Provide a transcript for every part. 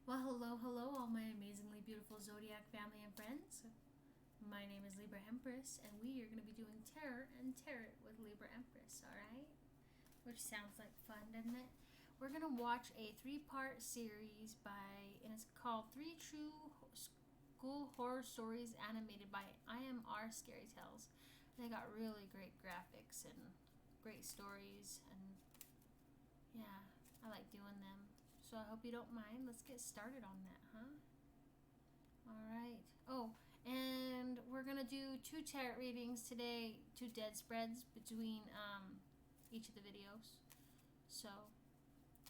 Well, hello, all my amazingly beautiful zodiac family and friends. My name is Libra Empress, and we are going to be doing tarot and tarot with Libra Empress, alright? Which sounds like fun, doesn't it? We're going to watch a three-part series and it's called Three True School Horror Stories animated by IMR Scary Tales. They got really great graphics and great stories, and yeah, I like doing them. So I hope you don't mind. Let's get started on that, huh? All right. Oh, and we're gonna do two tarot readings today, two dead spreads between each of the videos. So,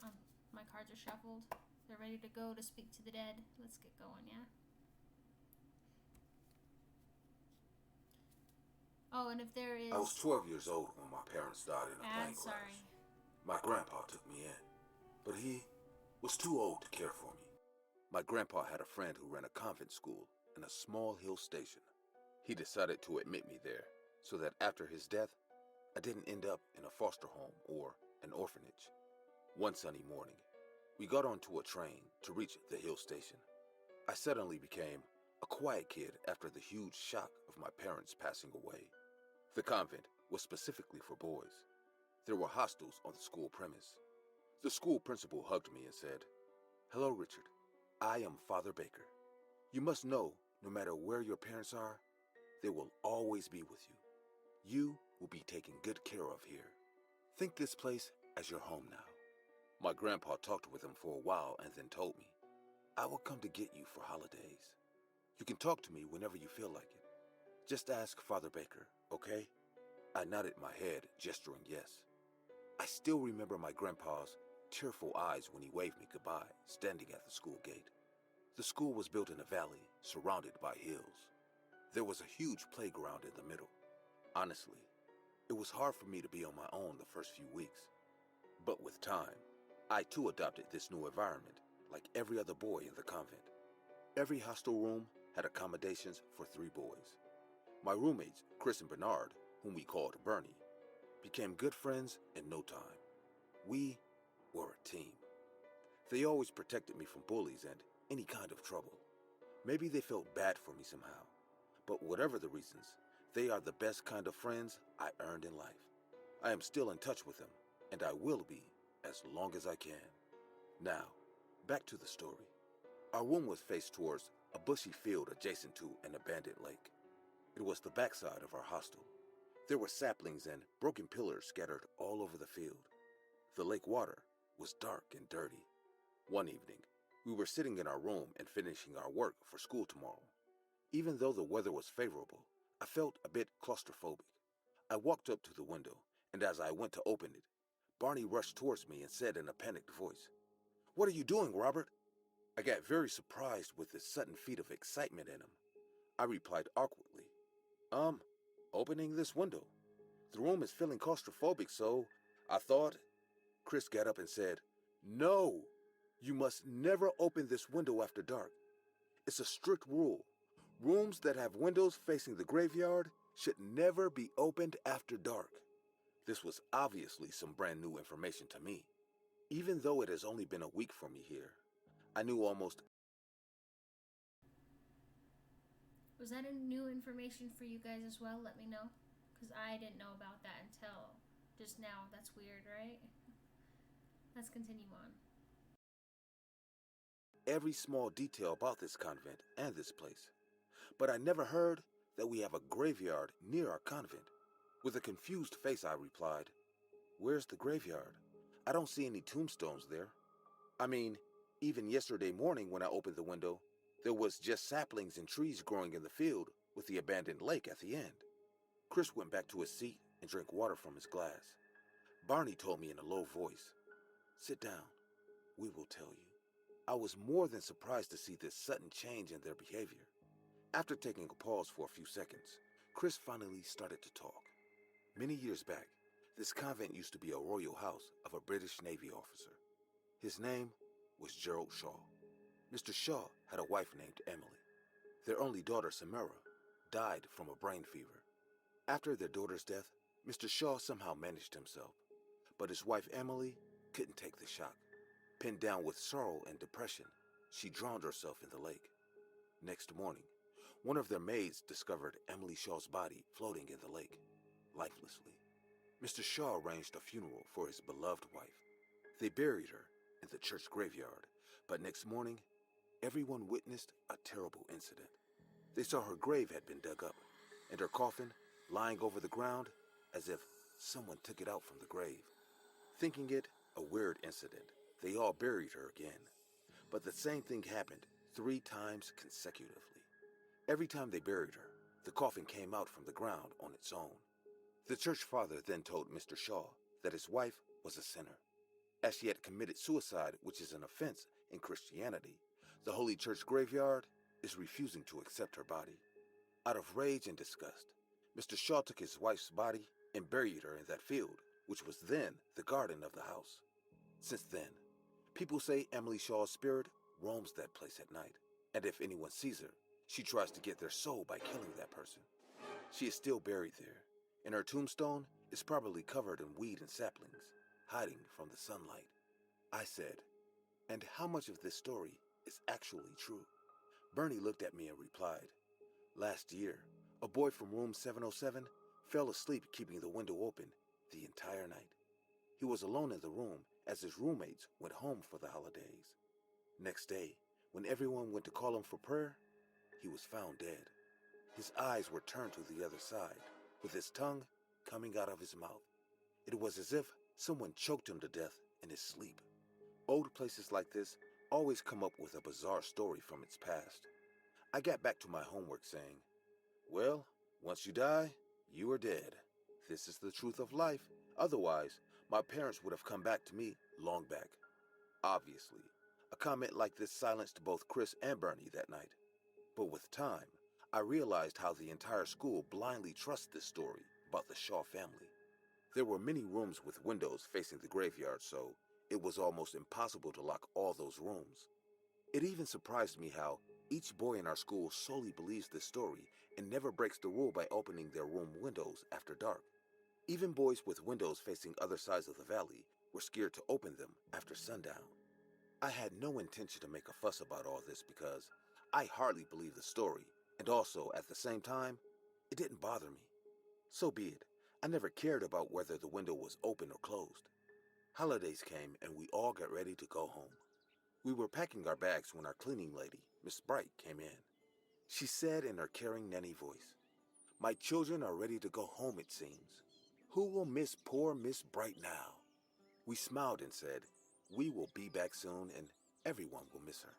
um, my cards are shuffled. They're ready to go to speak to the dead. Let's get going, yeah. Oh, and if there I was is, 12 years old when my parents died in a plane sorry. crash. My grandpa took me in, but he was too old to care for me. My grandpa had a friend who ran a convent school in a small hill station. He decided to admit me there so that after his death, I didn't end up in a foster home or an orphanage. One sunny morning, we got onto a train to reach the hill station. I suddenly became a quiet kid after the huge shock of my parents passing away. The convent was specifically for boys. There were hostels on the school premise. The school principal hugged me and said, "Hello, Richard. I am Father Baker. You must know, no matter where your parents are, they will always be with you. You will be taken good care of here. Think this place as your home now." My grandpa talked with him for a while and then told me, "I will come to get you for holidays. You can talk to me whenever you feel like it. Just ask Father Baker, okay?" I nodded my head, gesturing yes. I still remember my grandpa's tearful eyes when he waved me goodbye, standing at the school gate. The school was built in a valley, surrounded by hills. There was a huge playground in the middle. Honestly, it was hard for me to be on my own the first few weeks. But with time, I too adopted this new environment, like every other boy in the convent. Every hostel room had accommodations for 3 boys. My roommates, Chris and Bernard, whom we called Bernie, became good friends in no time. We were a team. They always protected me from bullies and any kind of trouble. Maybe they felt bad for me somehow, but whatever the reasons, they are the best kind of friends I earned in life. I am still in touch with them, and I will be as long as I can. Now, back to the story. Our room was faced towards a bushy field adjacent to an abandoned lake. It was the backside of our hostel. There were saplings and broken pillars scattered all over the field. The lake water was dark and dirty. One evening, we were sitting in our room and finishing our work for school tomorrow. Even though the weather was favorable, I felt a bit claustrophobic. I walked up to the window, and as I went to open it, Barney rushed towards me and said in a panicked voice, "What are you doing, Robert?" I got very surprised with this sudden feat of excitement in him. I replied awkwardly, "Um, opening this window. The room is feeling claustrophobic, so I thought." Chris got up and said, "No, you must never open this window after dark. It's a strict rule. Rooms that have windows facing the graveyard should never be opened after dark." This was obviously some brand new information to me. Even though it has only been a week for me here, I knew almost. Was that a new information for you guys as well? Let me know. Because I didn't know about that until just now. That's weird, right? Let's continue on. Every small detail about this convent and this place. But I never heard that we have a graveyard near our convent. With a confused face, I replied, "Where's the graveyard? I don't see any tombstones there. I mean, even yesterday morning when I opened the window, there was just saplings and trees growing in the field with the abandoned lake at the end." Chris went back to his seat and drank water from his glass. Barney told me in a low voice, "Sit down. We will tell you." I was more than surprised to see this sudden change in their behavior. After taking a pause for a few seconds, Chris finally started to talk. Many years back, this convent used to be a royal house of a British Navy officer. His name was Gerald Shaw. Mr. Shaw had a wife named Emily. Their only daughter, Samara, died from a brain fever. After their daughter's death, Mr. Shaw somehow managed himself, but his wife Emily couldn't take the shock. Pinned down with sorrow and depression, she drowned herself in the lake. Next morning, one of their maids discovered Emily Shaw's body floating in the lake, lifelessly. Mr. Shaw arranged a funeral for his beloved wife. They buried her in the church graveyard, but next morning, everyone witnessed a terrible incident. They saw her grave had been dug up, and her coffin lying over the ground as if someone took it out from the grave. Thinking it a weird incident, they all buried her again. But the same thing happened 3 times consecutively. Every time they buried her, the coffin came out from the ground on its own. The church father then told Mr. Shaw that his wife was a sinner. As she had committed suicide, which is an offense in Christianity, the Holy Church graveyard is refusing to accept her body. Out of rage and disgust, Mr. Shaw took his wife's body and buried her in that field, which was then the garden of the house. Since then, people say Emily Shaw's spirit roams that place at night, and if anyone sees her, she tries to get their soul by killing that person. She is still buried there, and her tombstone is probably covered in weed and saplings, hiding from the sunlight. I said, "And how much of this story is actually true?" Bernie looked at me and replied, "Last year, a boy from room 707 fell asleep keeping the window open the entire night. He was alone in the room as his roommates went home for the holidays. Next day, when everyone went to call him for prayer, he was found dead. His eyes were turned to the other side, with his tongue coming out of his mouth. It was as if someone choked him to death in his sleep." Old places like this always come up with a bizarre story from its past. I got back to my homework saying, "Well, once you die, you are dead. This is the truth of life. Otherwise, my parents would have come back to me long back." Obviously, a comment like this silenced both Chris and Bernie that night. But with time, I realized how the entire school blindly trusts this story about the Shaw family. There were many rooms with windows facing the graveyard, so it was almost impossible to lock all those rooms. It even surprised me how each boy in our school solely believes this story and never breaks the rule by opening their room windows after dark. Even boys with windows facing other sides of the valley were scared to open them after sundown. I had no intention to make a fuss about all this because I hardly believed the story, and also, at the same time, it didn't bother me. So be it. I never cared about whether the window was open or closed. Holidays came and we all got ready to go home. We were packing our bags when our cleaning lady, Miss Bright, came in. She said in her caring nanny voice, "My children are ready to go home, it seems. Who will miss poor Miss Bright now?" We smiled and said, "We will be back soon and everyone will miss her."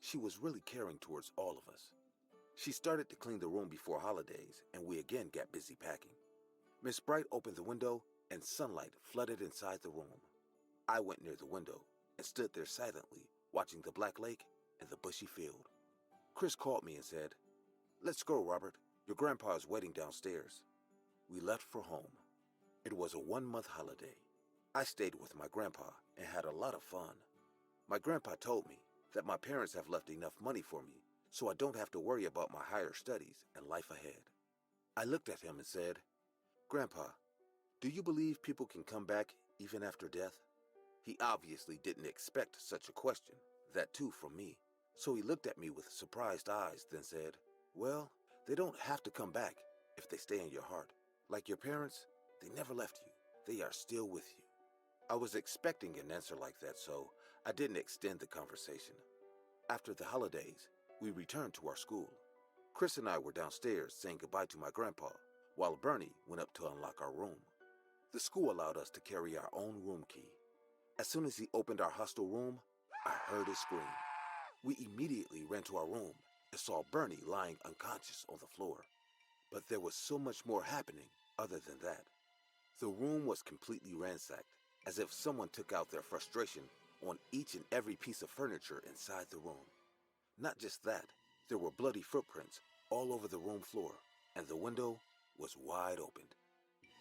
She was really caring towards all of us. She started to clean the room before holidays and we again got busy packing. Miss Bright opened the window and sunlight flooded inside the room. I went near the window and stood there silently, watching the black lake and the bushy field. Chris called me and said, "Let's go, Robert. Your grandpa is waiting downstairs." We left for home. It was a 1-month holiday. I stayed with my grandpa and had a lot of fun. My grandpa told me that my parents have left enough money for me so I don't have to worry about my higher studies and life ahead. I looked at him and said, "Grandpa, do you believe people can come back even after death?" He obviously didn't expect such a question, that too from me, so he looked at me with surprised eyes, then said, "Well, they don't have to come back if they stay in your heart. Like your parents, they never left you. They are still with you." I was expecting an answer like that, so I didn't extend the conversation. After the holidays, we returned to our school. Chris and I were downstairs saying goodbye to my grandpa, while Bernie went up to unlock our room. The school allowed us to carry our own room key. As soon as he opened our hostel room, I heard a scream. We immediately ran to our room and saw Bernie lying unconscious on the floor. But there was so much more happening other than that. The room was completely ransacked, as if someone took out their frustration on each and every piece of furniture inside the room. Not just that, there were bloody footprints all over the room floor, and the window was wide open.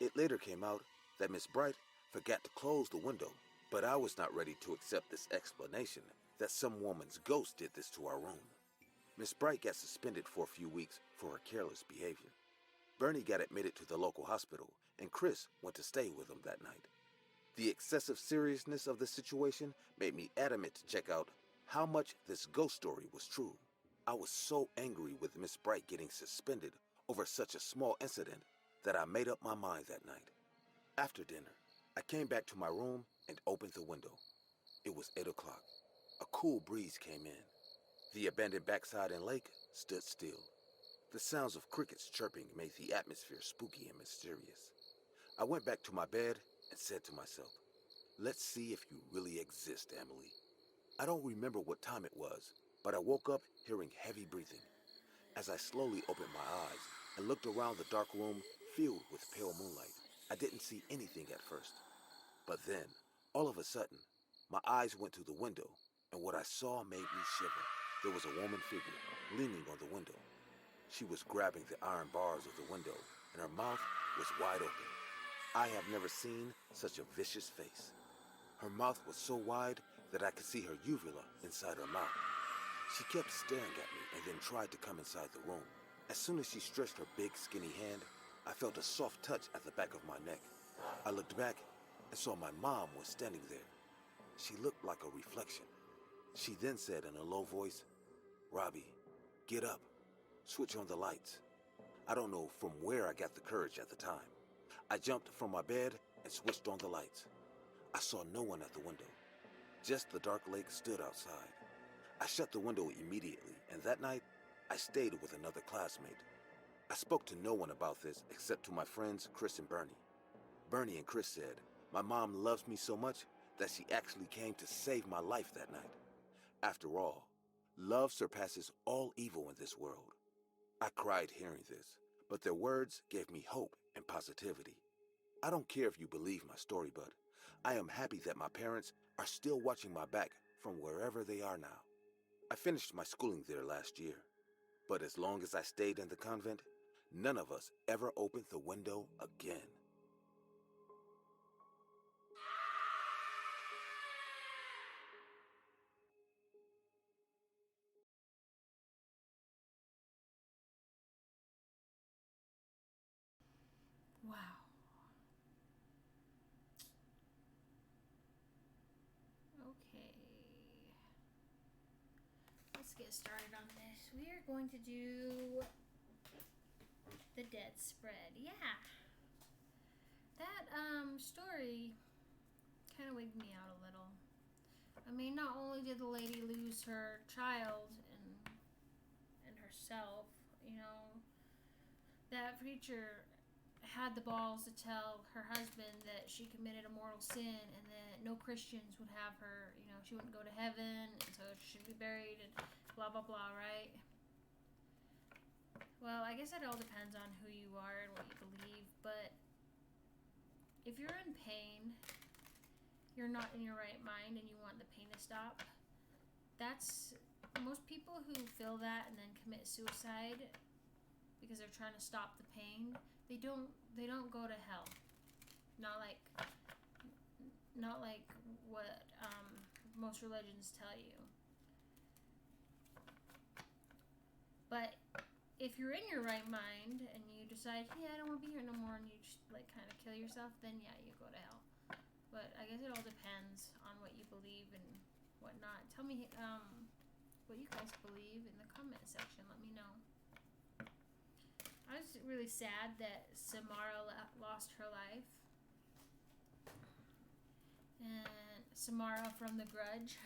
It later came out that Miss Bright forgot to close the window, but I was not ready to accept this explanation that some woman's ghost did this to our room. Miss Bright got suspended for a few weeks for her careless behavior. Bernie got admitted to the local hospital, and Chris went to stay with him that night. The excessive seriousness of the situation made me adamant to check out how much this ghost story was true. I was so angry with Miss Bright getting suspended over such a small incident that I made up my mind that night. After dinner, I came back to my room and opened the window. It was 8 o'clock. A cool breeze came in. The abandoned backside and lake stood still. The sounds of crickets chirping made the atmosphere spooky and mysterious. I went back to my bed and said to myself, let's see if you really exist, Emily. I don't remember what time it was, but I woke up hearing heavy breathing. As I slowly opened my eyes and looked around the dark room filled with pale moonlight, I didn't see anything at first. But then, all of a sudden, my eyes went to the window, and what I saw made me shiver. There was a woman figure leaning on the window. She was grabbing the iron bars of the window, and her mouth was wide open. I have never seen such a vicious face. Her mouth was so wide that I could see her uvula inside her mouth. She kept staring at me and then tried to come inside the room. As soon as she stretched her big, skinny hand, I felt a soft touch at the back of my neck. I looked back and saw my mom was standing there. She looked like a reflection. She then said in a low voice, "Robbie, get up. Switch on the lights." I don't know from where I got the courage at the time. I jumped from my bed and switched on the lights. I saw no one at the window. Just the dark lake stood outside. I shut the window immediately, and that night, I stayed with another classmate. I spoke to no one about this except to my friends Chris and Bernie. Bernie and Chris said, my mom loves me so much that she actually came to save my life that night. After all, love surpasses all evil in this world. I cried hearing this, but their words gave me hope and positivity. I don't care if you believe my story, but I am happy that my parents are still watching my back from wherever they are now. I finished my schooling there last year, but as long as I stayed in the convent, none of us ever opened the window again. Wow. Okay. Let's get started on this. We are going to do the dead spread. Yeah. That story kind of wigged me out a little. I mean, not only did the lady lose her child and herself, you know, that preacher had the balls to tell her husband that she committed a mortal sin and that no Christians would have her, you know, she wouldn't go to heaven, and so she should be buried and blah blah blah, right? Well, I guess it all depends on who you are and what you believe, but if you're in pain, you're not in your right mind and you want the pain to stop, that's most people who feel that and then commit suicide because they're trying to stop the pain, they don't go to hell. Not like what most religions tell you. But if you're in your right mind and you decide, I don't want to be here no more, and you just like kind of kill yourself, then yeah, you go to hell. But I guess it all depends on what you believe and whatnot. Tell me what you guys believe in the comment section. Let me know. I was really sad that Samara lost her life. And Samara from The Grudge.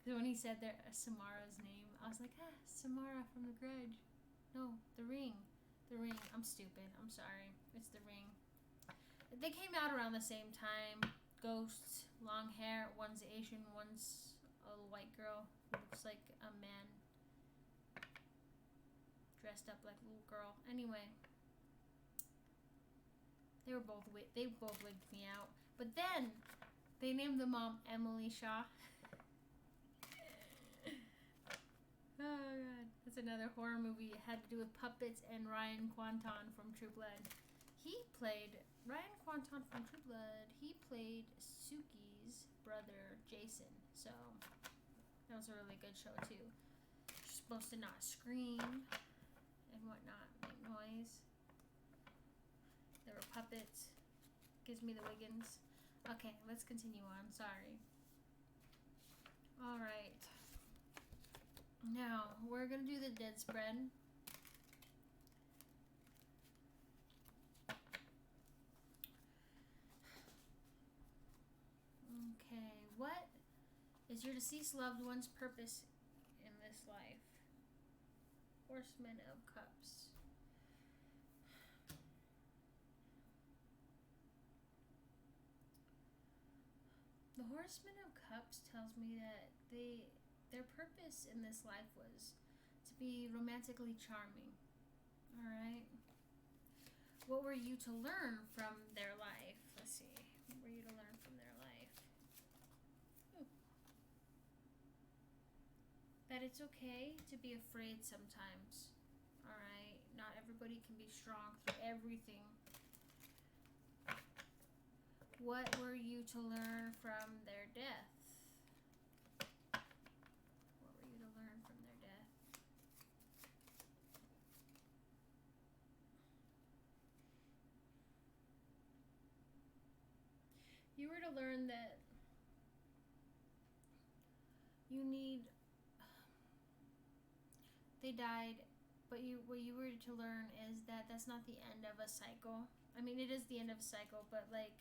Because when he said Samara's name, I was like, Samara from The Grudge. No, The Ring. The Ring. I'm stupid. I'm sorry. It's The Ring. They came out around the same time. Ghosts, long hair. One's Asian, one's a white girl who looks like a man dressed up like a little girl. Anyway, they both wigged me out. But then they named the mom Emily Shaw. Oh god, that's another horror movie. It had to do with puppets and Ryan Kwanton from True Blood. Ryan Kwanton from True Blood. He played Suki's brother Jason. So that was a really good show too. You're supposed to not scream and whatnot, make noise. There were puppets. Gives me the Wiggins. Okay, let's continue on. Sorry. Alright. Now, we're going to do the dead spread. Okay. What is your deceased loved one's purpose in this life? Horseman of Cups. The Horseman of Cups tells me that their purpose in this life was to be romantically charming. Alright? What were you to learn from their life? Let's see. What were you to learn from their life? Ooh. That it's okay to be afraid sometimes. Alright? Not everybody can be strong through everything. What were you to learn from their death? What were you to learn from their death? You were to learn that you need... They died, but what you were to learn is that that's not the end of a cycle. I mean, it is the end of a cycle, but like...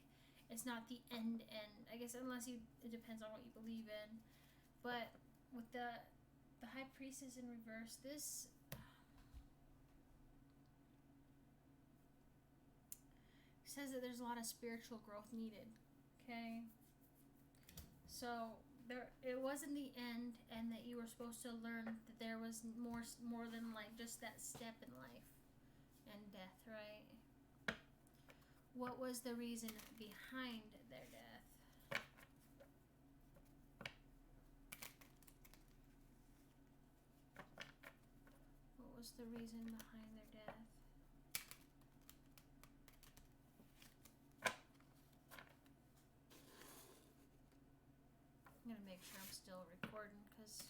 It's not the end. I guess unless it depends on what you believe in. But with the High Priestess in reverse, this says that there's a lot of spiritual growth needed. Okay? So it wasn't the end, and that you were supposed to learn that there was more than like just that step in life and death, right? What was the reason behind their death? What was the reason behind their death? I'm gonna make sure I'm still recording, because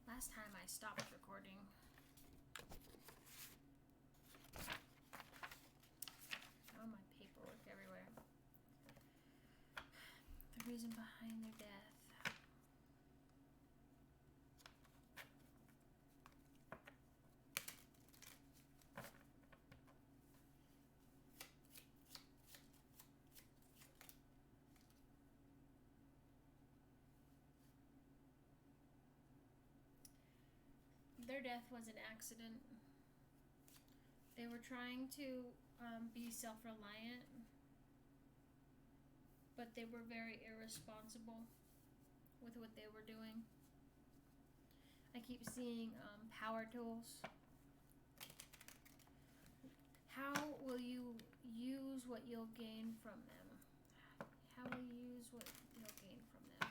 last time I stopped recording. The reason behind their death. Their death was an accident. They were trying to be self-reliant, but they were very irresponsible with what they were doing. I keep seeing power tools. How will you use what you'll gain from them? How will you use what you'll gain from them?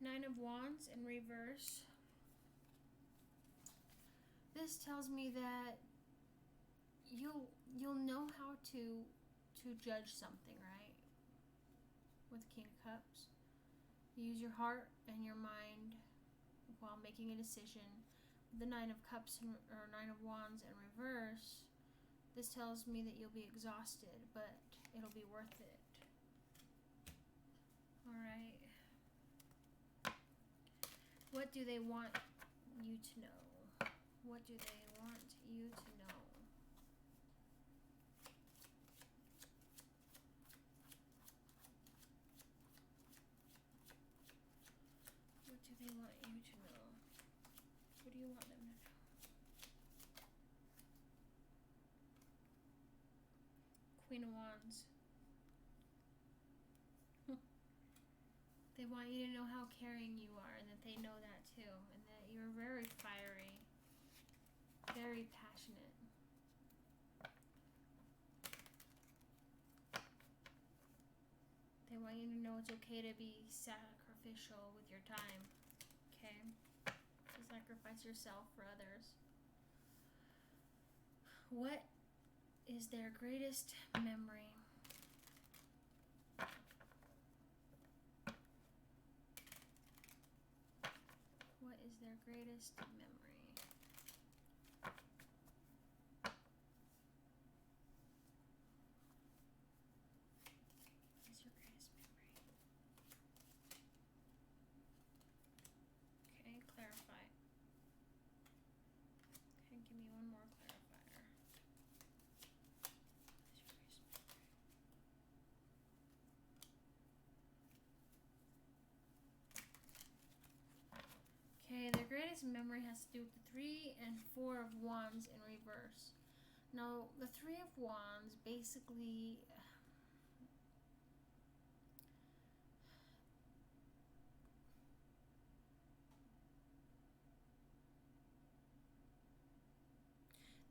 Nine of Wands in reverse. This tells me that you'll know how to judge something, right? With King of Cups. You use your heart and your mind while making a decision. The Nine of Cups or Nine of Wands in reverse. This tells me that you'll be exhausted, but it'll be worth it. Alright. What do they want you to know? What do they want you to know? What do they want you to know? What do you want them to know? Queen of Wands. They want you to know how caring you are, and that they know that too, and that you're very fiery, very passionate. They want you to know it's okay to be sacrificial with your time, okay? To sacrifice yourself for others. What is their greatest memory? greatest memory? What's your greatest memory? Okay, clarify. Okay, give me one more clarifier. What's your greatest memory? Okay, their greatest memory has to do with the 3 and 4 of Wands in reverse. Now, the 3 of Wands basically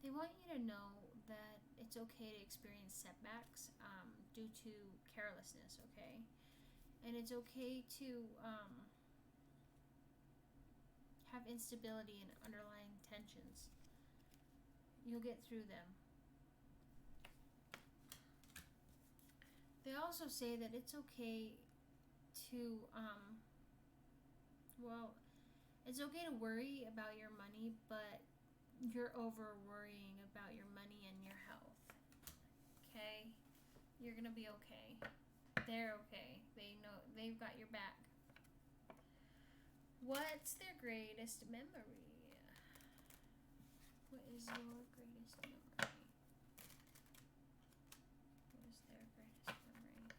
they want you to know that it's okay to experience setbacks due to carelessness, okay? And it's okay to have instability and underlying tensions. You'll get through them. They also say that it's okay to, it's okay to worry about your money, but you're over worrying about your money and your health. Okay? You're gonna be okay. They're okay. They know, they've got your back. What's their greatest memory? What is your greatest memory? What is their greatest memory?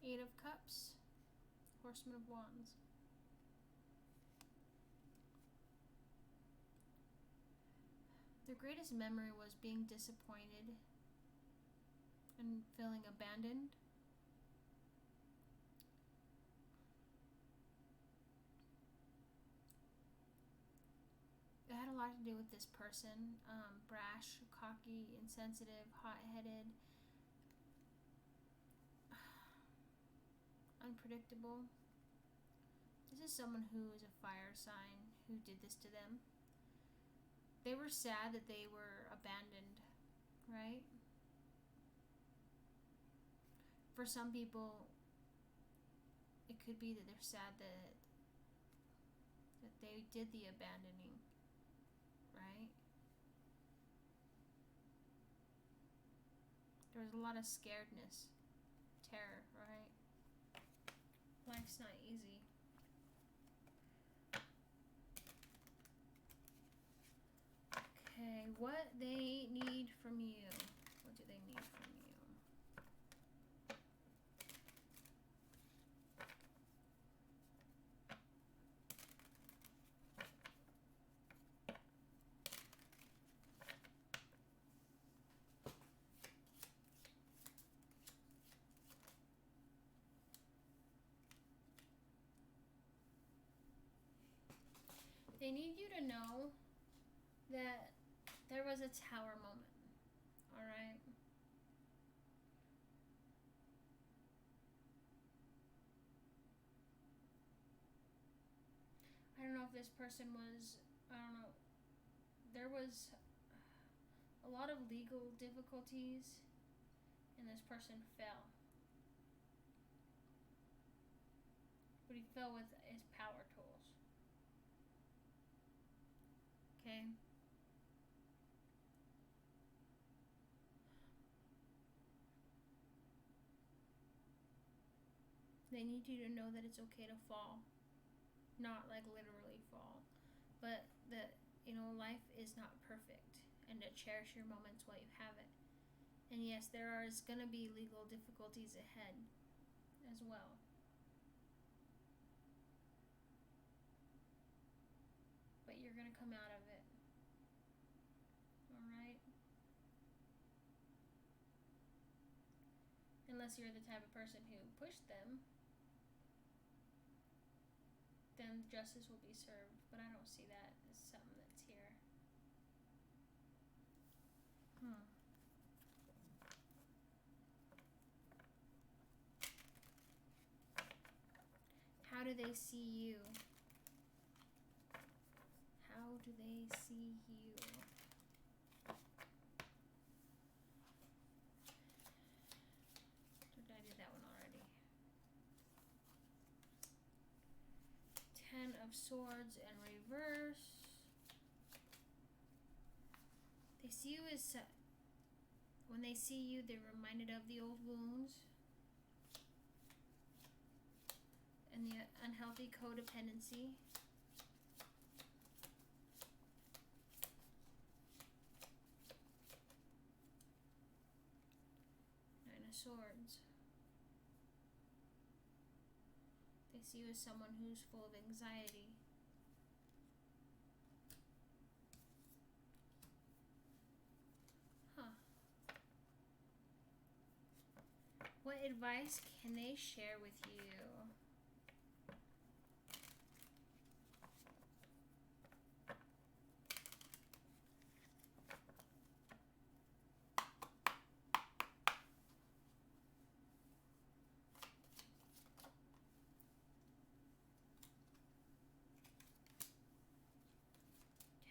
8 of Cups, Horseman of Wands. Their greatest memory was being disappointed and feeling abandoned. It had a lot to do with this person. Brash, cocky, insensitive, hot-headed, unpredictable. This is someone who is a fire sign who did this to them. They were sad that they were abandoned, right? For some people, it could be that they're sad that they did the abandoning, right? There was a lot of scaredness, terror, right? Life's not easy. Okay, what they need from you. What do they need from you? They need you to know that there was a tower moment, alright? I don't know if this person was, there was a lot of legal difficulties and this person fell. But he fell with his power tools. Okay? They need you to know that it's okay to fall. Not like literally fall. But that, life is not perfect. And to cherish your moments while you have it. And yes, there is going to be legal difficulties ahead as well. But you're going to come out of it. Alright? Unless you're the type of person who pushed them, then justice will be served. But I don't see that as something that's here. do they see you? How do they see you? Did I do that one already? 10 of Swords in reverse. They see you as, when they see you, they're reminded of the old wounds and the unhealthy codependency. Nine of Swords. They see you as someone who's full of anxiety. What advice can they share with you?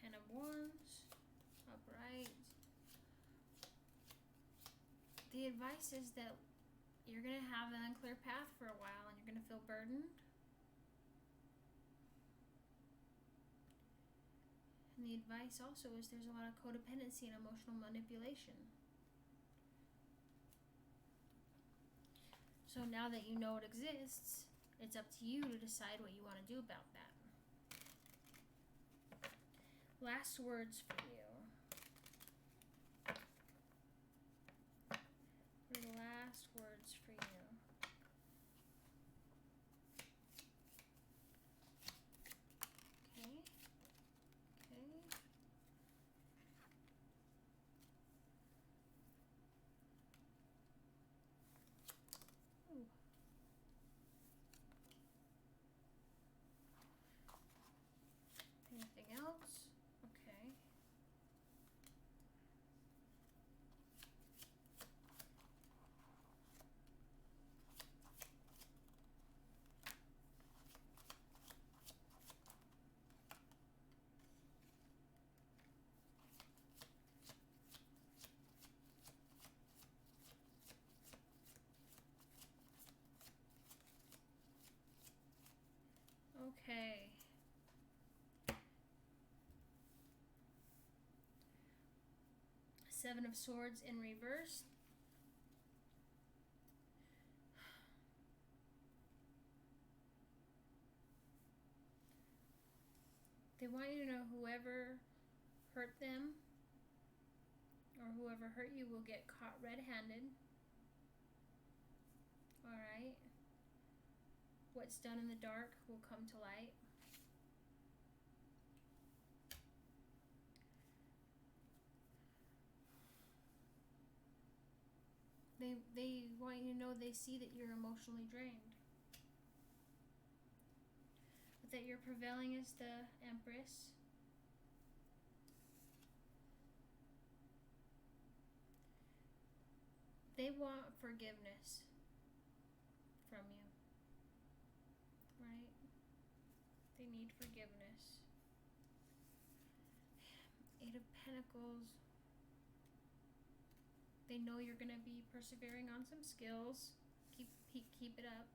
Ten of Wands, upright. The advice is that you're going to have an unclear path for a while and you're going to feel burdened. And the advice also is there's a lot of codependency and emotional manipulation. So now that you know it exists, it's up to you to decide what you want to do about that. Last words for you. What are the last words for you? Okay. Okay. Ooh. Anything else? Okay. Okay. Seven of Swords in reverse. They want you to know whoever hurt them or whoever hurt you will get caught red-handed. Alright. What's done in the dark will come to light. They want you to know they see that you're emotionally drained. But that you're prevailing as the Empress. They want forgiveness from you. Right? They need forgiveness. Eight of Pentacles. They know you're going to be persevering on some skills. Keep it up.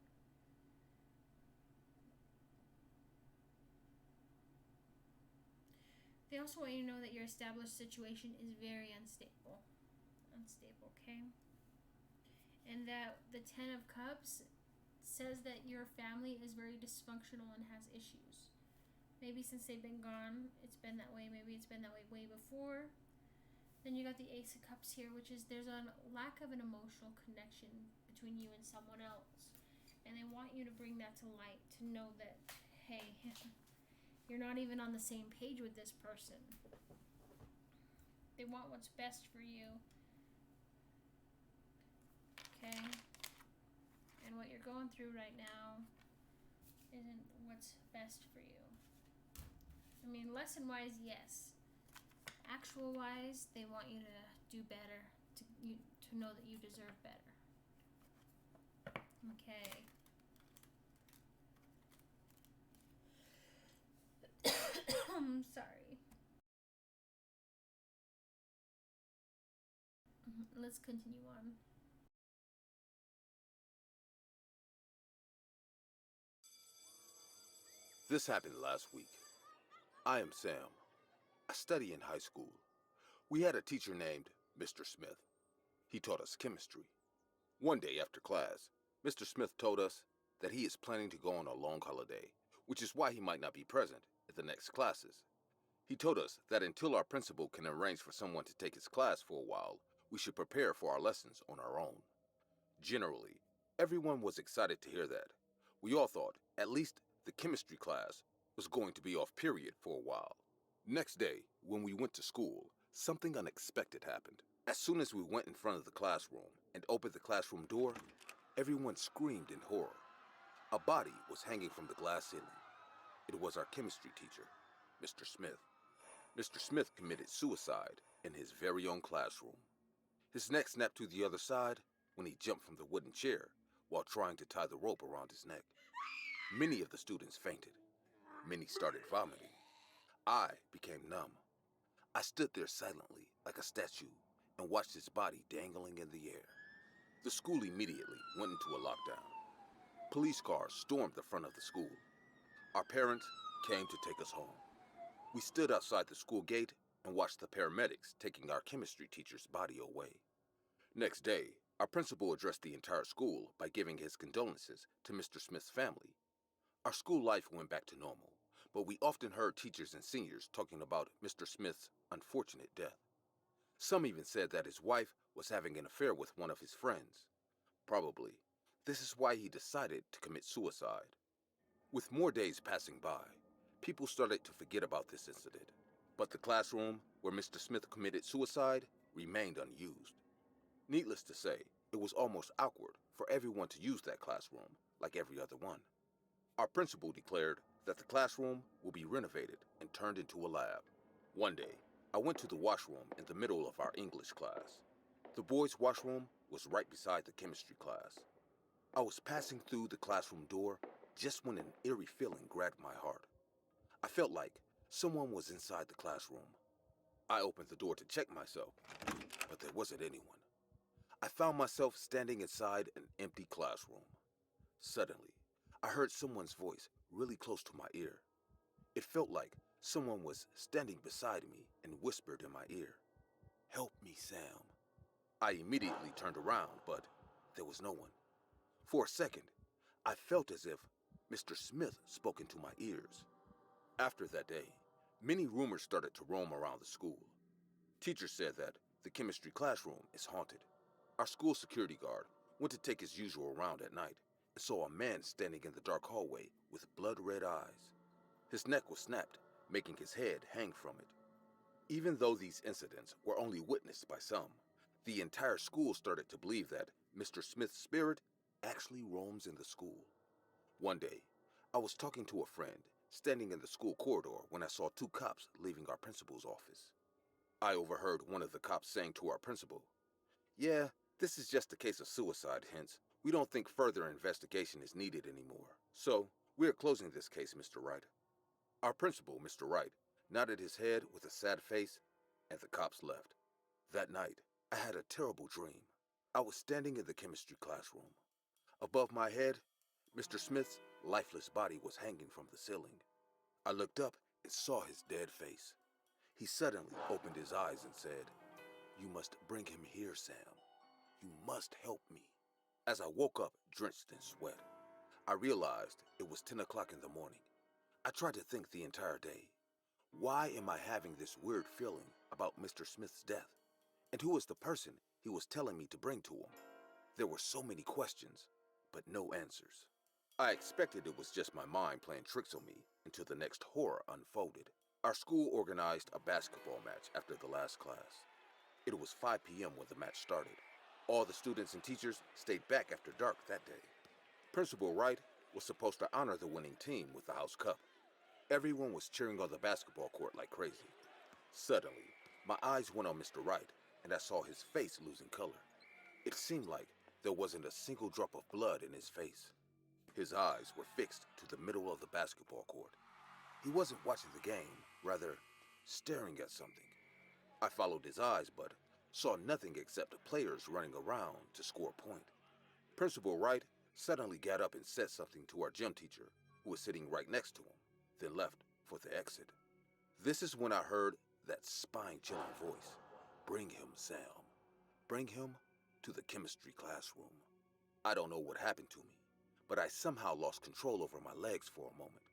They also want you to know that your established situation is very unstable. Okay? And that the Ten of Cups says that your family is very dysfunctional and has issues. Maybe since they've been gone, it's been that way. Maybe it's been that way before. Then you got the Ace of Cups here, which is there's a lack of an emotional connection between you and someone else. And they want you to bring that to light, to know that, hey, you're not even on the same page with this person. They want what's best for you. Okay? And what you're going through right now isn't what's best for you. I mean, lesson-wise, yes. Actual-wise, they want you to do better, to know that you deserve better. Okay. Sorry. Let's continue on. This happened last week. I am Sam. I study in high school. We had a teacher named Mr. Smith. He taught us chemistry. One day after class, Mr. Smith told us that he is planning to go on a long holiday, which is why he might not be present at the next classes. He told us that until our principal can arrange for someone to take his class for a while, we should prepare for our lessons on our own. Generally, everyone was excited to hear that. We all thought at least the chemistry class was going to be off period for a while. Next day, when we went to school, something unexpected happened. As soon as we went in front of the classroom and opened the classroom door, everyone screamed in horror. A body was hanging from the glass ceiling. It was our chemistry teacher, Mr. Smith. Mr. Smith committed suicide in his very own classroom. His neck snapped to the other side when he jumped from the wooden chair while trying to tie the rope around his neck. Many of the students fainted. Many started vomiting. I became numb. I stood there silently like a statue and watched his body dangling in the air. The school immediately went into a lockdown. Police cars stormed the front of the school. Our parents came to take us home. We stood outside the school gate and watched the paramedics taking our chemistry teacher's body away. Next day, our principal addressed the entire school by giving his condolences to Mr. Smith's family. Our school life went back to normal, but we often heard teachers and seniors talking about Mr. Smith's unfortunate death. Some even said that his wife was having an affair with one of his friends. Probably, this is why he decided to commit suicide. With more days passing by, people started to forget about this incident, but the classroom where Mr. Smith committed suicide remained unused. Needless to say, it was almost awkward for everyone to use that classroom like every other one. Our principal declared that the classroom will be renovated and turned into a lab. One day, I went to the washroom in the middle of our English class. The boys' washroom was right beside the chemistry class. I was passing through the classroom door just when an eerie feeling grabbed my heart. I felt like someone was inside the classroom. I opened the door to check myself, but there wasn't anyone. I found myself standing inside an empty classroom. Suddenly, I heard someone's voice really close to my ear. It felt like someone was standing beside me and whispered in my ear, "Help me, Sam." I immediately turned around, but there was no one. For a second, I felt as if Mr. Smith spoke into my ears. After that day, many rumors started to roam around the school. Teachers said that the chemistry classroom is haunted. Our school security guard went to take his usual round at night and saw a man standing in the dark hallway with blood-red eyes. His neck was snapped, making his head hang from it. Even though these incidents were only witnessed by some, the entire school started to believe that Mr. Smith's spirit actually roams in the school. One day, I was talking to a friend standing in the school corridor when I saw two cops leaving our principal's office. I overheard one of the cops saying to our principal, "Yeah, this is just a case of suicide, hence, we don't think further investigation is needed anymore. So, we are closing this case, Mr. Wright." Our principal, Mr. Wright, nodded his head with a sad face, and the cops left. That night, I had a terrible dream. I was standing in the chemistry classroom. Above my head, Mr. Smith's lifeless body was hanging from the ceiling. I looked up and saw his dead face. He suddenly opened his eyes and said, "You must bring him here, Sam. You must help me." As I woke up drenched in sweat, I realized it was 10 o'clock in the morning. I tried to think the entire day. Why am I having this weird feeling about Mr. Smith's death? And who was the person he was telling me to bring to him? There were so many questions, but no answers. I expected it was just my mind playing tricks on me until the next horror unfolded. Our school organized a basketball match after the last class. It was 5 p.m. when the match started. All the students and teachers stayed back after dark that day. Principal Wright was supposed to honor the winning team with the house cup. Everyone was cheering on the basketball court like crazy. Suddenly, my eyes went on Mr. Wright, and I saw his face losing color. It seemed like there wasn't a single drop of blood in his face. His eyes were fixed to the middle of the basketball court. He wasn't watching the game, rather, staring at something. I followed his eyes, but saw nothing except the players running around to score a point. Principal Wright suddenly got up and said something to our gym teacher, who was sitting right next to him, then left for the exit. This is when I heard that spine-chilling voice. "Bring him, Sam. Bring him to the chemistry classroom." I don't know what happened to me, but I somehow lost control over my legs for a moment.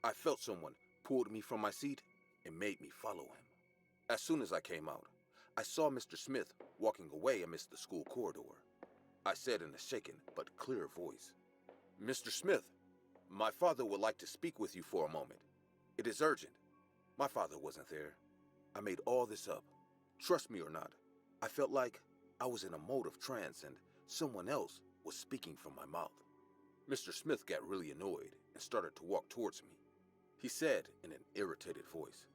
I felt someone pulled me from my seat and made me follow him. As soon as I came out, I saw Mr. Smith walking away amidst the school corridor. I said in a shaken but clear voice, "Mr. Smith, my father would like to speak with you for a moment. It is urgent." My father wasn't there. I made all this up. Trust me or not, I felt like I was in a mode of trance and someone else was speaking from my mouth. Mr. Smith got really annoyed and started to walk towards me. He said in an irritated voice,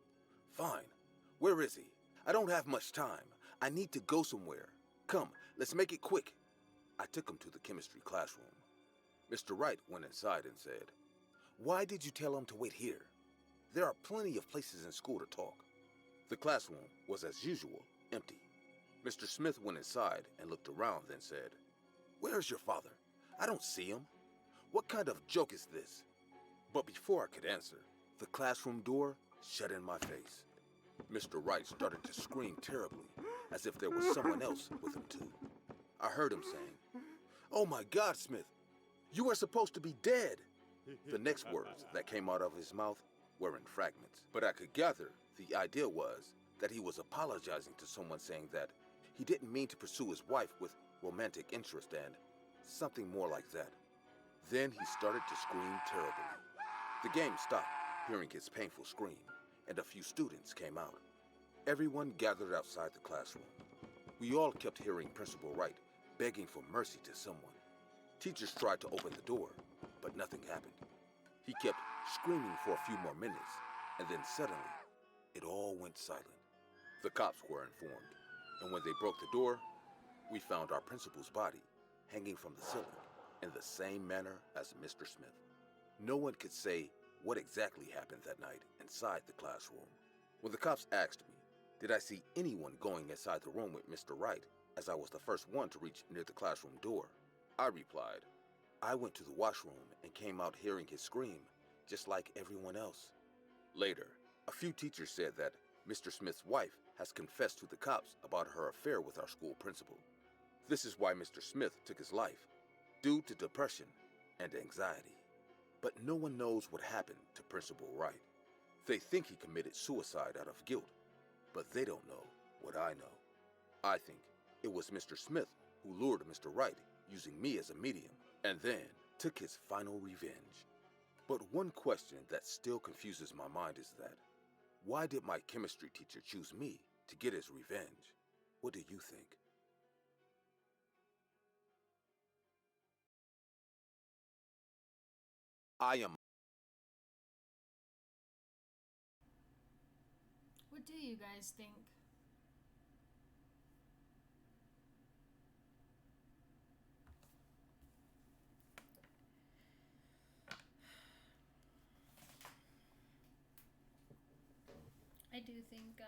"Fine. Where is he? I don't have much time. I need to go somewhere. Come, let's make it quick." I took him to the chemistry classroom. Mr. Wright went inside and said, "Why did you tell him to wait here? There are plenty of places in school to talk." The classroom was, as usual, empty. Mr. Smith went inside and looked around, then said, "Where's your father? I don't see him. What kind of joke is this?" But before I could answer, the classroom door shut in my face. Mr. Wright started to scream terribly, as if there was someone else with him too. I heard him saying, "Oh my God, Smith, you are supposed to be dead." The next words that came out of his mouth were in fragments, but I could gather the idea was that he was apologizing to someone, saying that he didn't mean to pursue his wife with romantic interest and something more like that. Then he started to scream terribly. The game stopped, hearing his painful scream, and a few students came out. Everyone gathered outside the classroom. We all kept hearing Principal Wright begging for mercy to someone. Teachers tried to open the door, but nothing happened. He kept screaming for a few more minutes, and then suddenly, it all went silent. The cops were informed, and when they broke the door, we found our principal's body hanging from the ceiling in the same manner as Mr. Smith. No one could say what exactly happened that night inside the classroom. When the cops asked me, did I see anyone going inside the room with Mr. Wright, as I was the first one to reach near the classroom door, I replied, I went to the washroom and came out hearing his scream, just like everyone else. Later, a few teachers said that Mr. Smith's wife has confessed to the cops about her affair with our school principal. This is why Mr. Smith took his life, due to depression and anxiety. But no one knows what happened to Principal Wright. They think he committed suicide out of guilt, but they don't know what I know. I think it was Mr. Smith who lured Mr. Wright, using me as a medium, and then took his final revenge. But one question that still confuses my mind is that, why did my chemistry teacher choose me to get his revenge? What do you think? I am. What do you guys think? I do think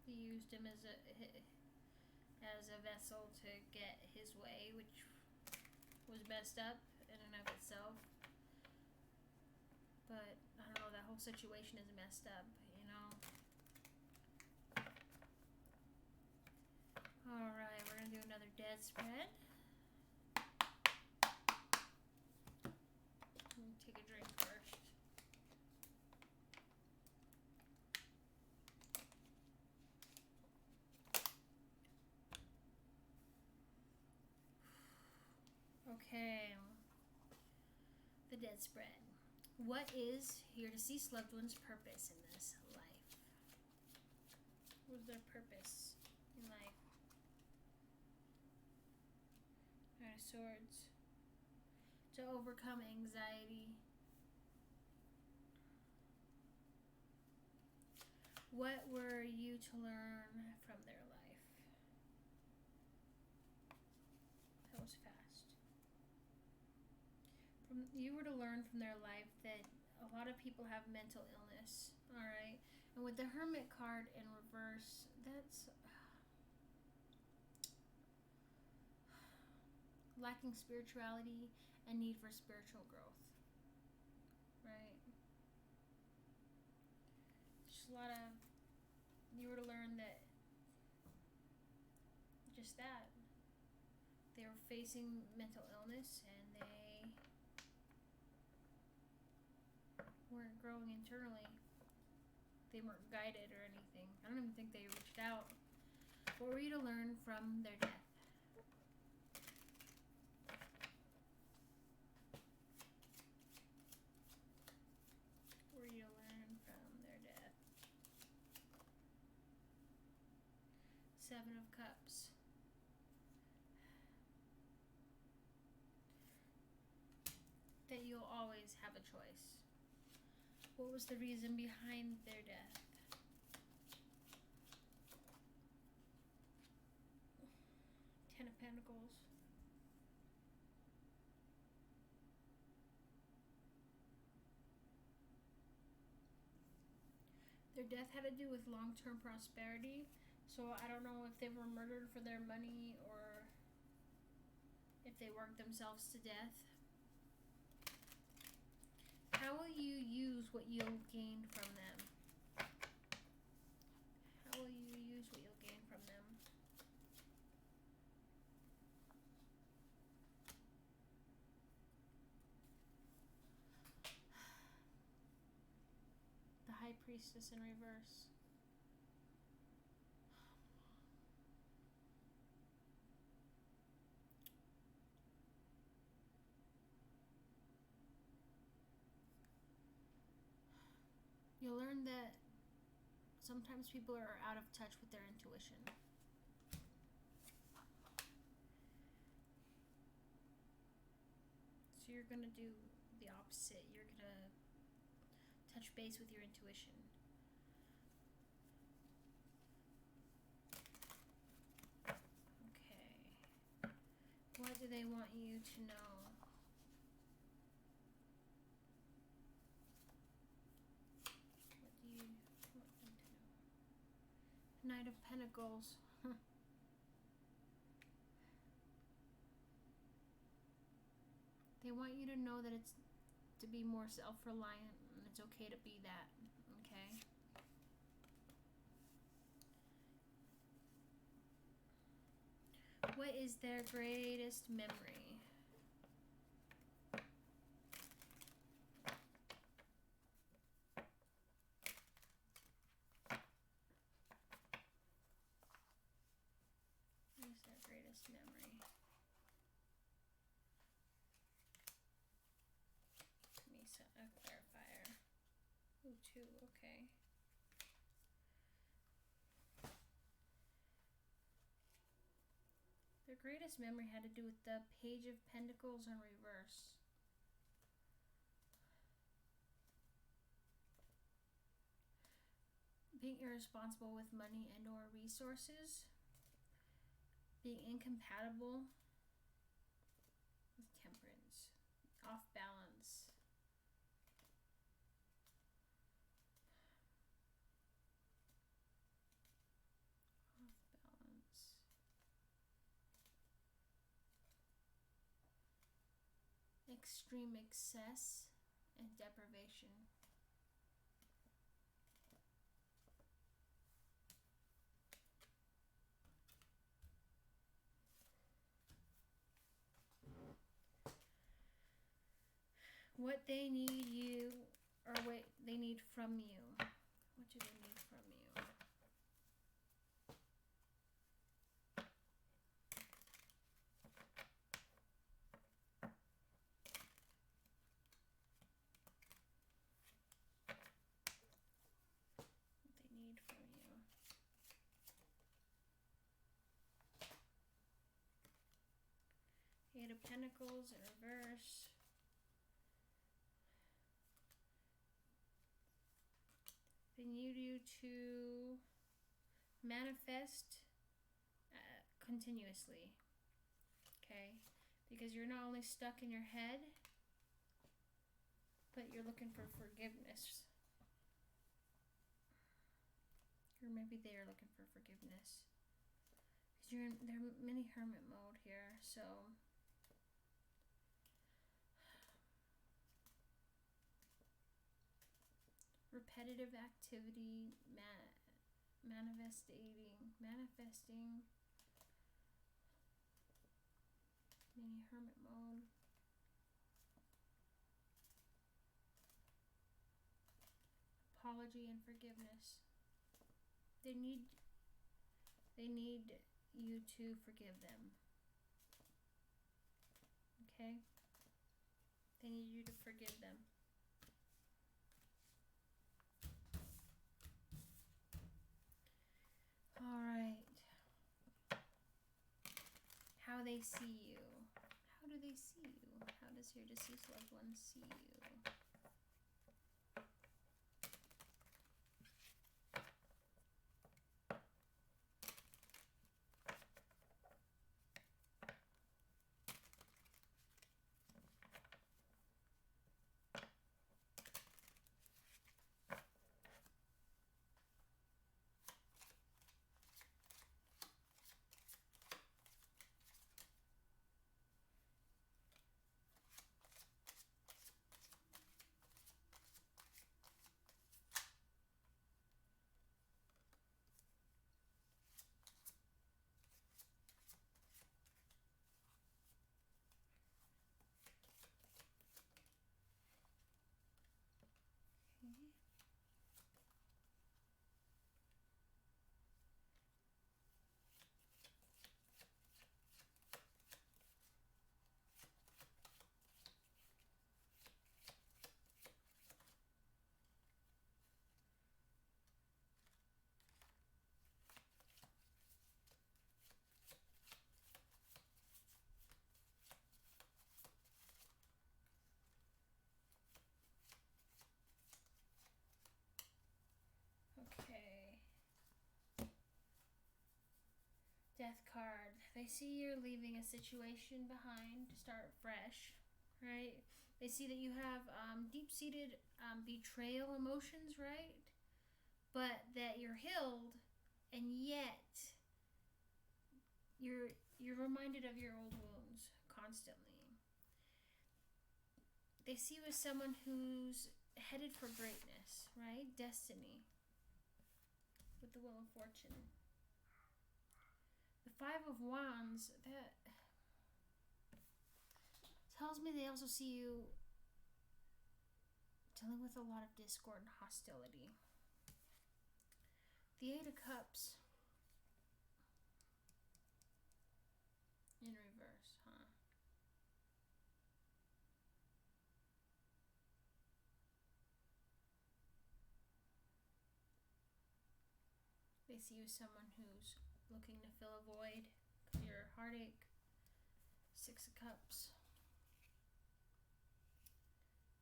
he used him as a vessel to get his way, which was messed up in and of itself. But I don't know, that whole situation is messed up, you know. Alright, we're gonna do another dead spread. Let me take a drink first. Okay. The dead spread. What is your deceased loved one's purpose in this life? What's their purpose in life? Knight of Swords. To overcome anxiety. What were you to learn from their life? That was fast. You were to learn from their life that a lot of people have mental illness, alright? And with the Hermit card in reverse, that's lacking spirituality and need for spiritual growth. Right? Just a lot of, you were to learn that, just that. They were facing mental illness and they weren't growing internally. They weren't guided or anything. I don't even think they reached out. What were you to learn from their death? What were you to learn from their death? Seven of Cups. That you'll always have a choice. What was the reason behind their death? Ten of Pentacles. Their death had to do with long-term prosperity. So I don't know if they were murdered for their money or if they worked themselves to death. How will you use what you'll gain from them? How will you use what you'll gain from them? The High Priestess in reverse. You'll learn that sometimes people are out of touch with their intuition. So you're going to do the opposite. You're going to touch base with your intuition. Okay. What do they want you to know? Knight of Pentacles. They want you to know that it's to be more self-reliant and it's okay to be that. Okay? What is their greatest memory? Memory. Let me set a clarifier. Ooh, 2, okay. Their greatest memory had to do with the Page of Pentacles in reverse. Being irresponsible with money and or resources. Being incompatible with Temperance. Off balance. Off balance. Extreme excess and deprivation. What they need you, or what they need from you. What do they need from you? What they need from you. Eight of Pentacles in reverse. They need you to manifest continuously, okay? Because you're not only stuck in your head, but you're looking for forgiveness. Or maybe they are looking for forgiveness. Because they're in mini hermit mode here, so... repetitive activity, manifesting, mini hermit mode. Apology and forgiveness. They need you to forgive them. Okay? They need you to forgive them. Alright. How they see you. How do they see you? How does your deceased loved one see you? Death card. They see you're leaving a situation behind to start fresh, right? They see that you have deep-seated betrayal emotions, right? But that you're healed, and yet you're reminded of your old wounds constantly. They see you as someone who's headed for greatness, right? Destiny. With the Wheel of Fortune. The Five of Wands, that tells me they also see you dealing with a lot of discord and hostility. The Eight of Cups. In reverse, huh? They see you as someone who's looking to fill a void, clear heartache. Six of Cups.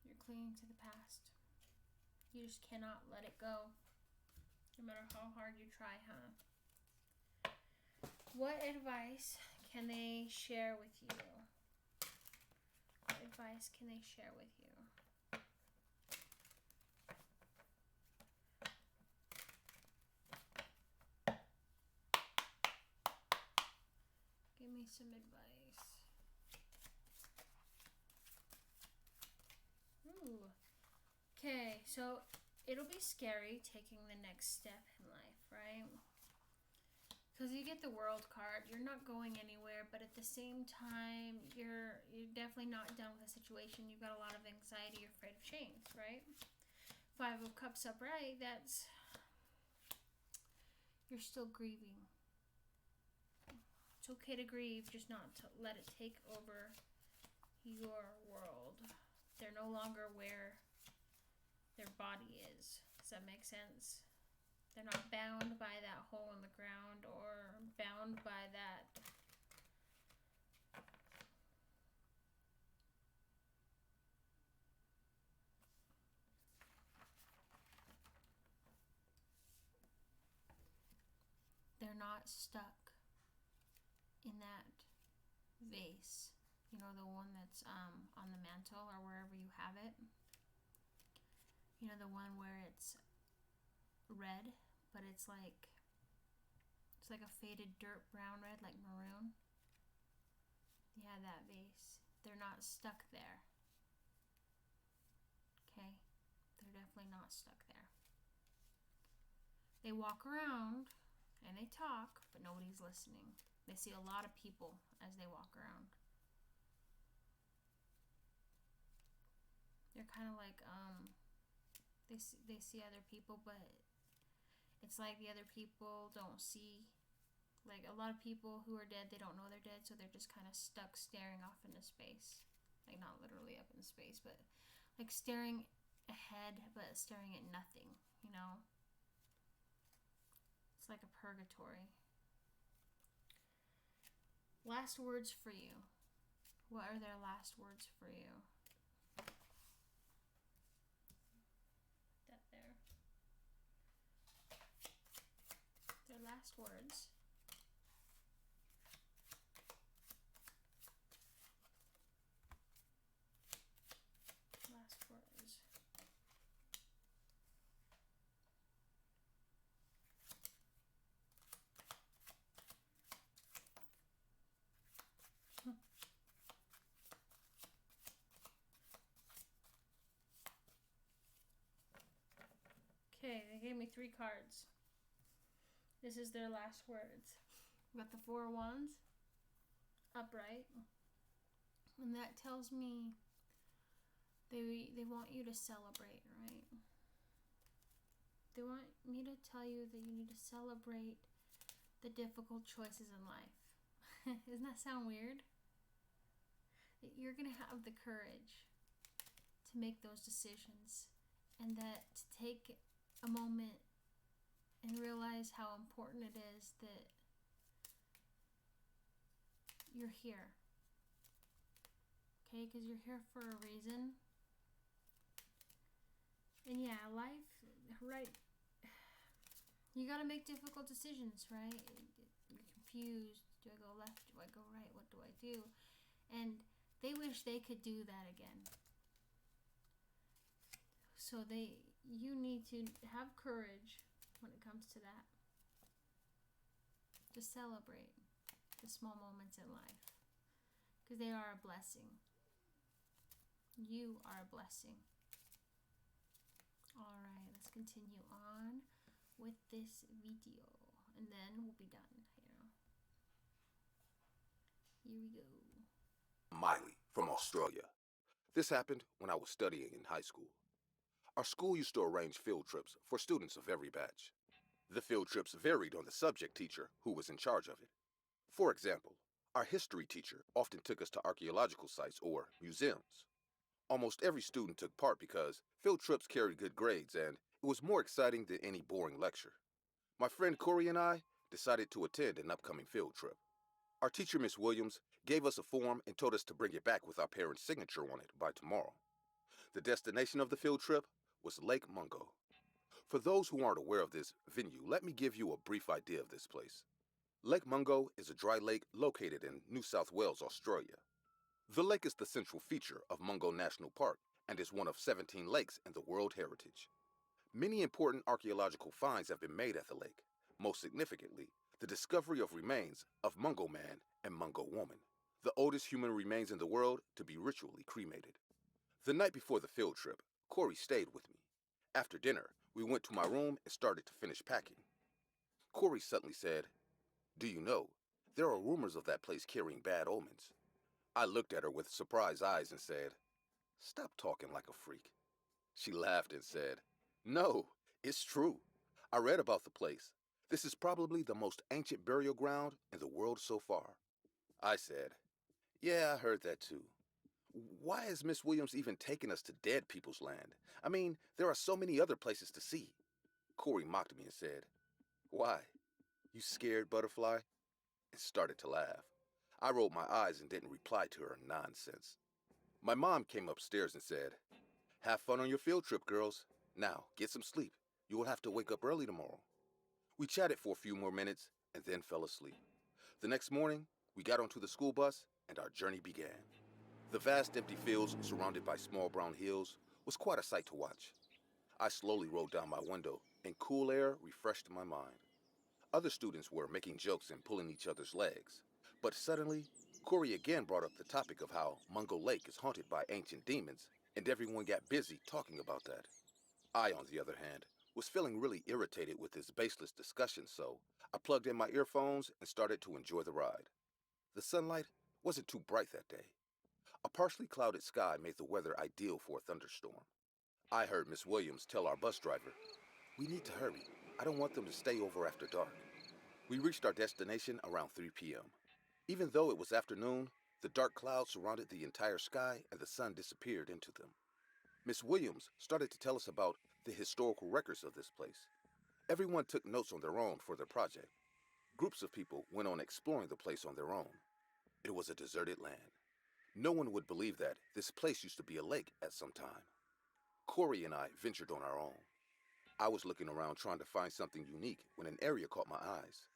You're clinging to the past. You just cannot let it go, no matter how hard you try, huh? What advice can they share with you? What advice can they share with you? Give me some advice. Ooh. Okay, so it'll be scary taking the next step in life, right? Because you get the World card. You're not going anywhere, but at the same time, you're definitely not done with the situation. You've got a lot of anxiety. You're afraid of change, right? Five of Cups upright, that's... You're still grieving. It's okay to grieve, just not to let it take over your world. They're no longer where their body is. Does that make sense? They're not bound by that hole in the ground or bound by that. They're not stuck in that vase, you know, the one that's on the mantle or wherever you have it. You know, the one where it's red but it's like a faded dirt brown red, like maroon. Yeah, that vase. They're not stuck there. Okay? They're definitely not stuck there. They walk around and they talk, but nobody's listening. They see a lot of people as they walk around. They're kind of like, they see other people, but it's like the other people don't see. Like, a lot of people who are dead, they don't know they're dead, so they're just kind of stuck staring off into space. Like, not literally up in space, but like staring ahead, but staring at nothing, you know? It's like a purgatory. Last words for you. What are their last words for you? Put that there. Their last words. Last words. Okay, they gave me 3 cards. This is their last words. We got the 4 of Wands, upright. And that tells me they want you to celebrate, right? They want me to tell you that you need to celebrate the difficult choices in life. Doesn't that sound weird? That you're going to have the courage to make those decisions, and that to take a moment and realize how important it is that you're here. Okay, because you're here for a reason. And yeah, life, right? You gotta make difficult decisions, right? You're confused. Do I go left? Do I go right? What do I do? And they wish they could do that again. So you need to have courage when it comes to that. To celebrate the small moments in life, because they are a blessing. You are a blessing. Alright, let's continue on with this video, and then we'll be done here. Here we go. Miley from Australia. This happened when I was studying in high school. Our school used to arrange field trips for students of every batch. The field trips varied on the subject teacher who was in charge of it. For example, our history teacher often took us to archaeological sites or museums. Almost every student took part because field trips carried good grades and it was more exciting than any boring lecture. My friend Corey and I decided to attend an upcoming field trip. Our teacher, Miss Williams, gave us a form and told us to bring it back with our parents' signature on it by tomorrow. The destination of the field trip was Lake Mungo. For those who aren't aware of this venue, let me give you a brief idea of this place. Lake Mungo is a dry lake located in New South Wales, Australia. The lake is the central feature of Mungo National Park and is one of 17 lakes in the World Heritage. Many important archaeological finds have been made at the lake, most significantly, the discovery of remains of Mungo Man and Mungo Woman, the oldest human remains in the world to be ritually cremated. The night before the field trip, Corey stayed with me. After dinner, we went to my room and started to finish packing. Corey suddenly said, "Do you know, there are rumors of that place carrying bad omens." I looked at her with surprised eyes and said, "Stop talking like a freak." She laughed and said, "No, it's true. I read about the place. This is probably the most ancient burial ground in the world so far." I said, "Yeah, I heard that too. Why is Miss Williams even taking us to dead people's land? I mean, there are so many other places to see." Corey mocked me and said, "Why? You scared, butterfly?" And started to laugh. I rolled my eyes and didn't reply to her nonsense. My mom came upstairs and said, "Have fun on your field trip, girls. Now, get some sleep. You will have to wake up early tomorrow." We chatted for a few more minutes and then fell asleep. The next morning, we got onto the school bus and our journey began. The vast empty fields surrounded by small brown hills was quite a sight to watch. I slowly rolled down my window, and cool air refreshed my mind. Other students were making jokes and pulling each other's legs. But suddenly, Corey again brought up the topic of how Mungo Lake is haunted by ancient demons, and everyone got busy talking about that. I, on the other hand, was feeling really irritated with this baseless discussion, so I plugged in my earphones and started to enjoy the ride. The sunlight wasn't too bright that day. A partially clouded sky made the weather ideal for a thunderstorm. I heard Miss Williams tell our bus driver, "We need to hurry. I don't want them to stay over after dark." We reached our destination around 3 p.m. Even though it was afternoon, the dark clouds surrounded the entire sky and the sun disappeared into them. Miss Williams started to tell us about the historical records of this place. Everyone took notes on their own for their project. Groups of people went on exploring the place on their own. It was a deserted land. No one would believe that this place used to be a lake at some time. Corey and I ventured on our own. I was looking around trying to find something unique when an area caught my eyes.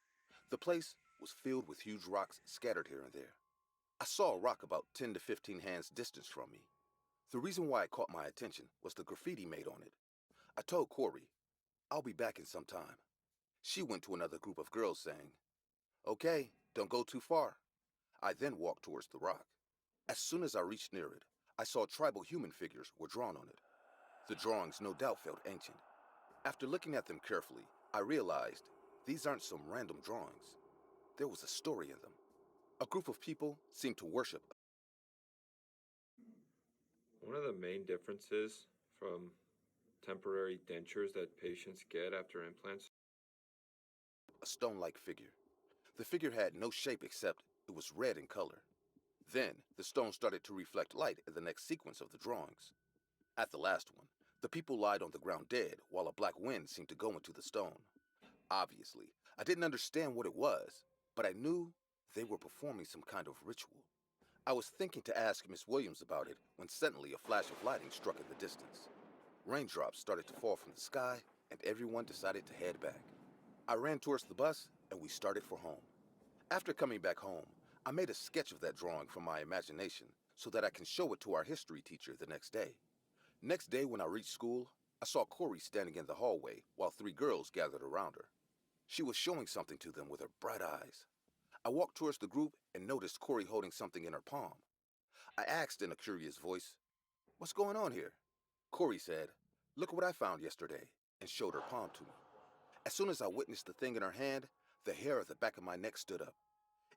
The place was filled with huge rocks scattered here and there. I saw a rock about 10 to 15 hands distance from me. The reason why it caught my attention was the graffiti made on it. I told Corey, "I'll be back in some time." She went to another group of girls saying, "Okay, don't go too far." I then walked towards the rock. As soon as I reached near it, I saw tribal human figures were drawn on it. The drawings no doubt felt ancient. After looking at them carefully, I realized these aren't some random drawings. There was a story in them. A group of people seemed to worship One of the main differences from temporary dentures that patients get after implants. a stone-like figure. The figure had no shape except it was red in color. Then, the stone started to reflect light in the next sequence of the drawings. At the last one, the people lied on the ground dead while a black wind seemed to go into the stone. Obviously, I didn't understand what it was, but I knew they were performing some kind of ritual. I was thinking to ask Miss Williams about it when suddenly a flash of lightning struck in the distance. Raindrops started to fall from the sky, and everyone decided to head back. I ran towards the bus, and we started for home. After coming back home, I made a sketch of that drawing from my imagination so that I can show it to our history teacher the next day. Next day, when I reached school, I saw Corey standing in the hallway while 3 girls gathered around her. She was showing something to them with her bright eyes. I walked towards the group and noticed Corey holding something in her palm. I asked in a curious voice, "What's going on here?" Corey said, "Look what I found yesterday," and showed her palm to me. As soon as I witnessed the thing in her hand, the hair at the back of my neck stood up.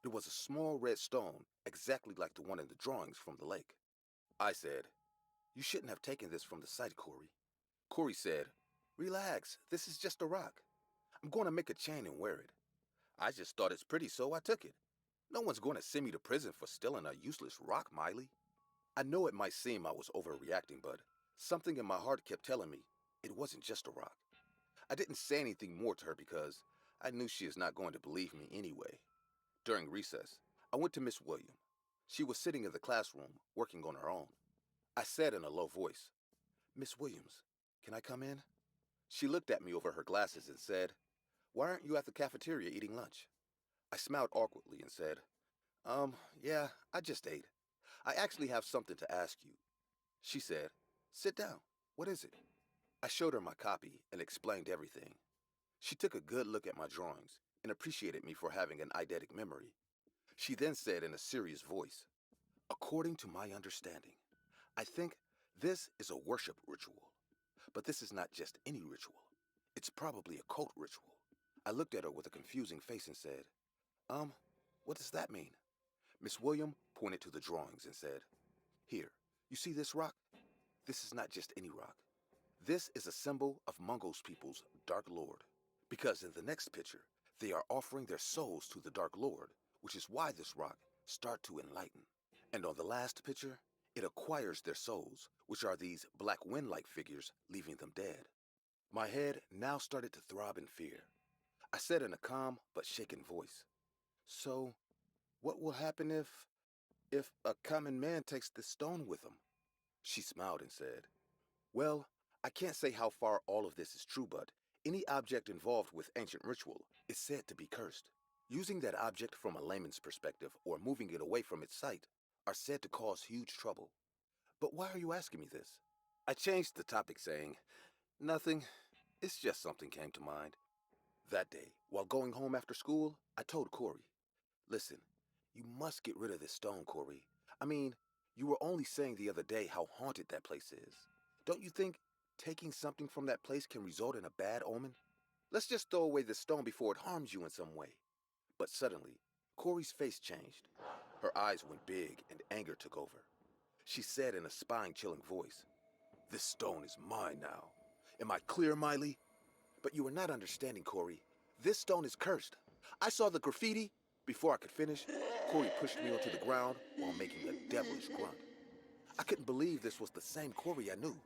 It was a small red stone, exactly like the one in the drawings from the lake. I said, "You shouldn't have taken this from the site, Corey." Corey said, "Relax, this is just a rock. I'm going to make a chain and wear it. I just thought it's pretty, so I took it. No one's going to send me to prison for stealing a useless rock, Miley." I know it might seem I was overreacting, but something in my heart kept telling me it wasn't just a rock. I didn't say anything more to her because I knew she is not going to believe me anyway. During recess, I went to Miss Williams. She was sitting in the classroom, working on her own. I said in a low voice, "Miss Williams, can I come in?" She looked at me over her glasses and said, "Why aren't you at the cafeteria eating lunch?" I smiled awkwardly and said, Yeah, I just ate. I actually have something to ask you." She said, "Sit down. What is it?" I showed her my copy and explained everything. She took a good look at my drawings and appreciated me for having an eidetic memory. She then said in a serious voice, "According to my understanding, I think this is a worship ritual. But this is not just any ritual. It's probably a cult ritual." I looked at her with a confusing face and said, What does that mean?" Miss William pointed to the drawings and said, "Here, you see this rock? This is not just any rock. This is a symbol of Mungo's people's Dark Lord. Because in the next picture, they are offering their souls to the Dark Lord, which is why this rock start to enlighten. And on the last picture, it acquires their souls, which are these black wind-like figures, leaving them dead." My head now started to throb in fear. I said in a calm but shaken voice, "So, what will happen if a common man takes this stone with him?" She smiled and said, "Well, I can't say how far all of this is true, but any object involved with ancient ritual is said to be cursed. Using that object from a layman's perspective or moving it away from its site are said to cause huge trouble. But why are you asking me this?" I changed the topic saying, Nothing. It's just something came to mind. That day, while going home after school, I told Corey, listen, you must get rid of this stone, Corey. I mean, you were only saying the other day how haunted that place is. Don't you think taking something from that place can result in a bad omen? Let's just throw away this stone before it harms you in some way. But suddenly, Corey's face changed. Her eyes went big and anger took over. She said in a spine-chilling voice, "This stone is mine now. Am I clear, Miley?" "But you are not understanding, Corey. This stone is cursed. I saw the graffiti." Before I could finish, Corey pushed me onto the ground while making a devilish grunt. I couldn't believe this was the same Corey I knew.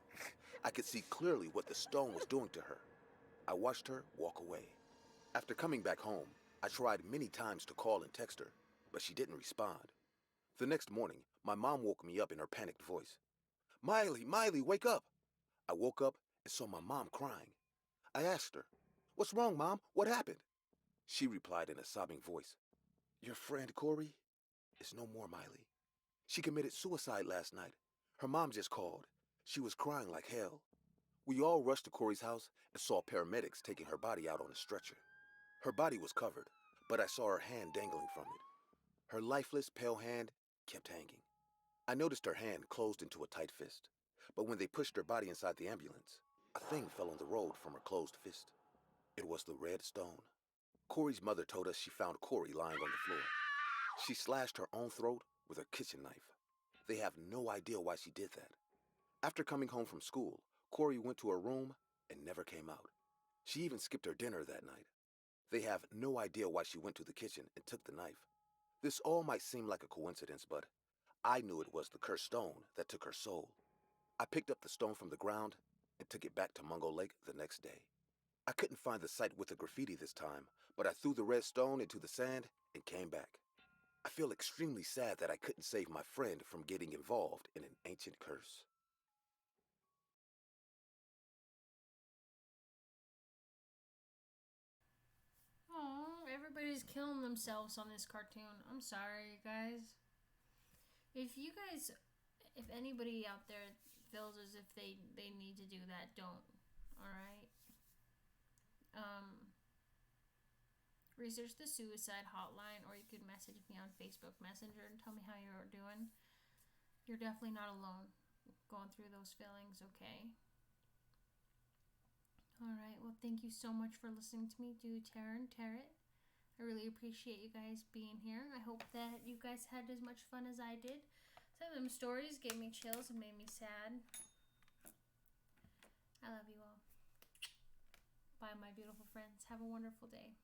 I could see clearly what the stone was doing to her. I watched her walk away. After coming back home, I tried many times to call and text her, but she didn't respond. The next morning, my mom woke me up in her panicked voice. "Miley, Miley, wake up!" I woke up and saw my mom crying. I asked her, "What's wrong, Mom? What happened?" She replied in a sobbing voice, "Your friend Corey is no more, Miley. She committed suicide last night. Her mom just called. She was crying like hell." We all rushed to Corey's house and saw paramedics taking her body out on a stretcher. Her body was covered, but I saw her hand dangling from it. Her lifeless, pale hand kept hanging. I noticed her hand closed into a tight fist, but when they pushed her body inside the ambulance, a thing fell on the road from her closed fist. It was the red stone. Corey's mother told us she found Corey lying on the floor. She slashed her own throat with her kitchen knife. They have no idea why she did that. After coming home from school, Corey went to her room and never came out. She even skipped her dinner that night. They have no idea why she went to the kitchen and took the knife. This all might seem like a coincidence, but I knew it was the cursed stone that took her soul. I picked up the stone from the ground and took it back to Mungo Lake the next day. I couldn't find the site with the graffiti this time, but I threw the red stone into the sand and came back. I feel extremely sad that I couldn't save my friend from getting involved in an ancient curse. Oh, everybody's killing themselves on this cartoon. I'm sorry, guys. If anybody out there feels as if they need to do that, don't. All right. Um, Research the suicide hotline, or you could message me on Facebook Messenger and tell me how you're doing. You're definitely not alone going through those feelings, okay? All right. Well, thank you so much for listening to me do Tarot and Tarot. I really appreciate you guys being here. I hope that you guys had as much fun as I did. Some of them stories gave me chills and made me sad. I love you all. Bye, my beautiful friends. Have a wonderful day.